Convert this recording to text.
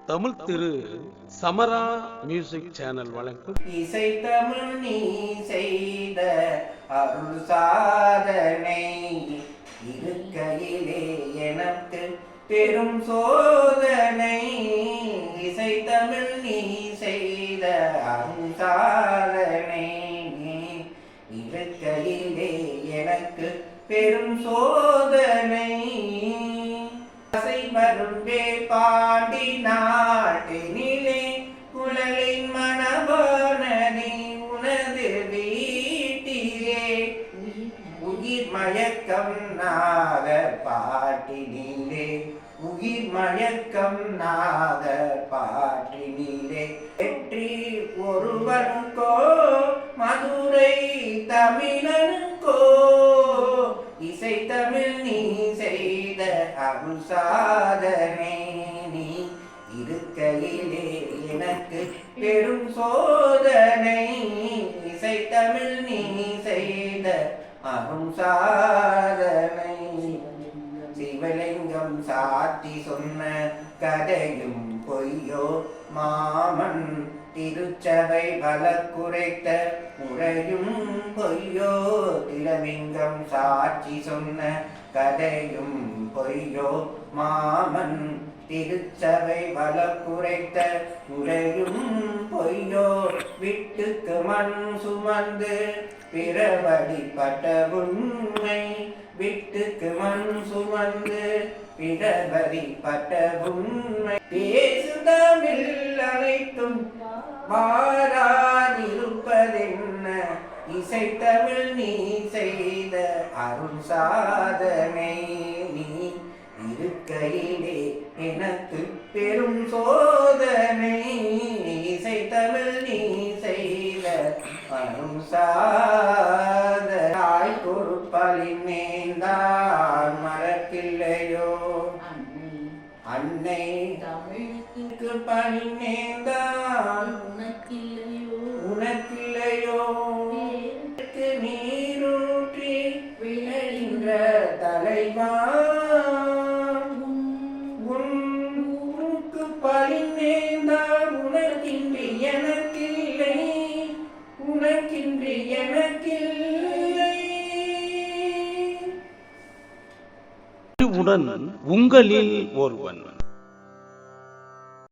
தமிழ் திரு சமரா music channel வழங்கும் இசை தமிழ் நீ செய்த அருள் சாதனை இருக்கையிலே எனக்கு பெரும் சோதனை. இசை தமிழ் நீ செய்த அருள் சாதனை இருக்கையிலே எனக்கு பெரும் சோதனை. மரும்பே பாண்டி நாட்டினிலே குழலின் மணவானதி உனது வீட்டிலே உயிர் மயக்கம் நாத பாட்டினிலே உயிர் மயக்கம் நாத பாட்டினிலே வெற்றி ஒருவனுக்கோ மதுரை தமிழனுக்கோ இசை தமிழ் நீ செய்த அருள் சாதனை நீ இருக்கையிலே எனக்கு பெரும் சோதனை. இசை தமிழ் நீ செய்த அருள் சாதனை. சிவலிங்கம் சாத்தி சொன்ன கதையும் பொய்யோ மாமன் திருச்சபை பல குறைத்த முறையும் பொய்யோ. திலலிங்கம் சாட்சி சொன்ன கதையும் பொய்யோ மாமன் திருச்சபை பல குறைத்த முறையும் பொய்யோ. விட்டுக்கு மண் சுமந்து பிறவடிப்பட்ட உண்மை விட்டுக்கு மண் சுமந்து பிறவடிப்பட்ட உண்மை. பேசுதமிழ் அனைத்தும் மாறாதிருப்பதென்ன இசை தமிழ் நீ செய்த அருள் சாதனை நீ இருக்கையிலே எனக்கு பெரும் சோதனை. இசை தமிழ் நீ செய்த அருள் சாதனை. பொறுப்பலின் மேந்தான் மறக்கில்லையோ அன்னை தமிழுக்கு பணி நேர்ந்தான் உனக்கில்லையோ நீரூற்றி விளைகின்ற தலைவா உனக்கு பணி நேர்ந்தான் உனக்கின்றி எனக்கில்லை உனக்கின்றி எனக்கில்லை. உடன் உங்களில் ஒருவன்.